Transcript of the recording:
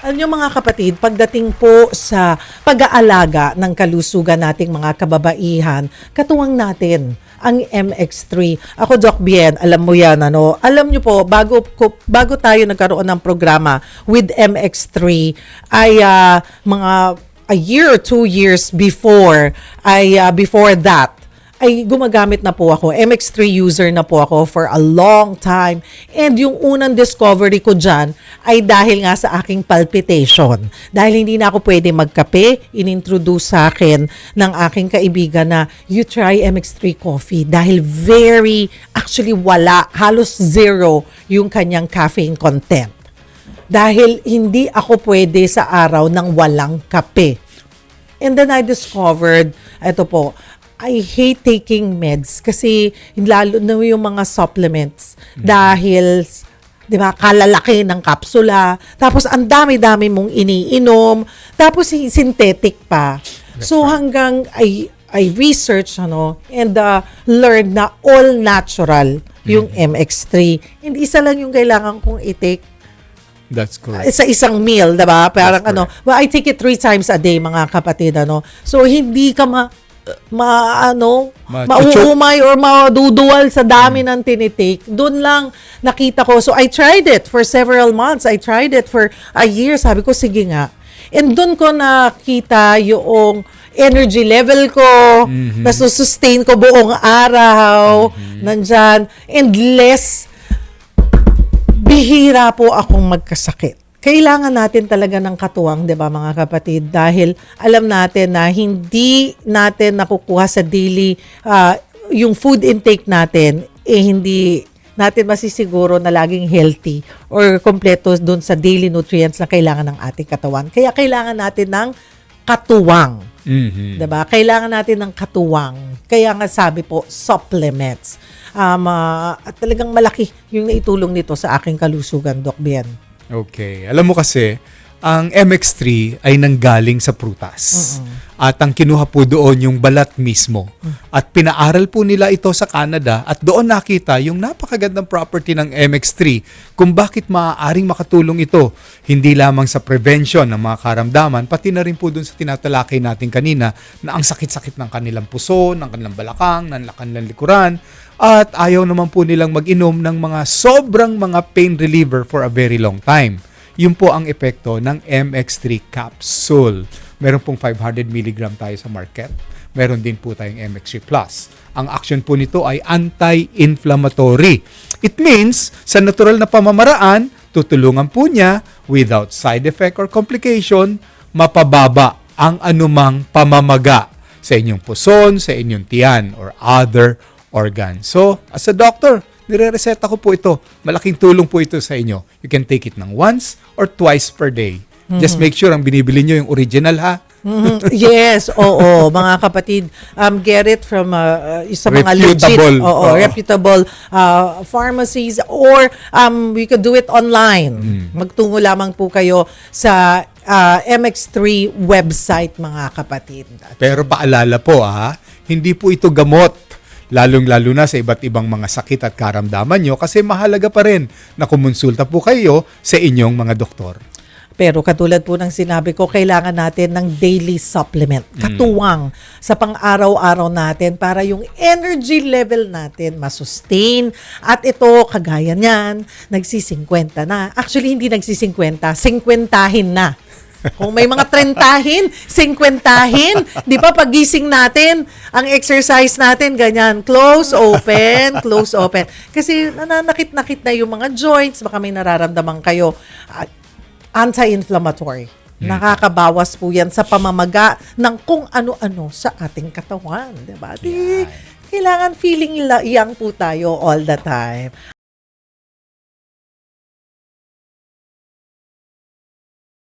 Alam niyo mga kapatid, pagdating po sa pag-aalaga ng kalusugan nating mga kababaihan, katuwang natin ang MX3. Ako, Doc Bien, alam mo yan, ano? Alam niyo po, bago tayo nagkaroon ng programa with MX3, ay mga a year or 2 years before, before that, ay gumagamit na po ako. MX3 user na po ako for a long time. And yung unang discovery ko dyan ay dahil nga sa aking palpitation. Dahil hindi na ako pwede magkape, inintroduce sa akin ng aking kaibigan na you try MX3 coffee. Dahil actually wala, halos zero yung kanyang caffeine content. Dahil hindi ako pwede sa araw ng walang kape. And then I discovered, ito po, I hate taking meds kasi lalo na yung mga supplements dahil 'di ba kalalaki ng kapsula tapos ang dami-dami mong iniinom tapos synthetic pa. So hanggang I research and learned na all natural yung MX3. Hindi isa lang yung kailangan kong i-take. That's correct. Sa isang meal, 'di ba? Parang well, I take it 3 times a day mga kapatid So hindi ka mauumay or maduduwal sa dami ng tinitake. Doon lang nakita ko. So I tried it for several months. I tried it for a year. Sabi ko, sige nga. And doon ko nakita yung energy level ko, nasusustain ko buong araw, nandyan. And bihira po akong magkasakit. Kailangan natin talaga ng katuwang, 'di ba mga kapatid? Dahil alam natin na hindi natin nakukuha sa daily yung food intake natin hindi natin masisiguro na laging healthy or kompleto doon sa daily nutrients na kailangan ng ating katawan. Kaya kailangan natin ng katuwang. 'Di ba? Kailangan natin ng katuwang. Kaya nga sabi po, supplements. At talagang malaki yung naitulong nito sa aking kalusugan, Doc Bien. Okay. Alam mo kasi, ang MX3 ay nanggaling sa prutas. At ang kinuha po doon yung balat mismo. At pinaaral po nila ito sa Canada at doon nakita yung napakagandang property ng MX3 kung bakit maaaring makatulong ito. Hindi lamang sa prevention ng mga karamdaman, pati na rin po doon sa tinatalakay natin kanina na ang sakit-sakit ng kanilang puso, ng kanilang balakang, ng kanilang likuran. At ayaw naman po nilang mag-inom ng mga sobrang mga pain reliever for a very long time. Yun po ang epekto ng MX3 capsule. Meron pong 500 mg tayo sa market. Meron din po tayong MX3 Plus. Ang action po nito ay anti-inflammatory. It means, sa natural na pamamaraan, tutulungan po niya without side effect or complication, mapababa ang anumang pamamaga sa inyong puson, sa inyong tiyan, or other organ. So, as a doctor, nire-reseta ko po ito. Malaking tulong po ito sa inyo. You can take it ng once or twice per day. Just make sure ang binibili nyo yung original, ha? Yes, oo, mga kapatid. Get it from sa mga reputable. Reputable pharmacies or we could do it online. Magtungo lamang po kayo sa MX3 website, mga kapatid. Pero paalala po, hindi po ito gamot. Lalong-lalo na sa iba't ibang mga sakit at karamdaman nyo kasi mahalaga pa rin na kumonsulta po kayo sa inyong mga doktor. Pero katulad po ng sinabi ko, kailangan natin ng daily supplement. Katuwang sa pang-araw-araw natin para yung energy level natin masustain. At ito, kagaya niyan, nagsisingkwenta na. Actually, hindi nagsisingkwenta, singkwentahin na. Kung may mga 30, 50, di ba pagising natin, ang exercise natin, ganyan, close, open. Kasi nananakit-nakit na yung mga joints, baka may nararamdaman kayo. Anti-inflammatory. Nakakabawas po yan sa pamamaga ng kung ano-ano sa ating katawan. Di ba? Kailangan feeling young po tayo all the time.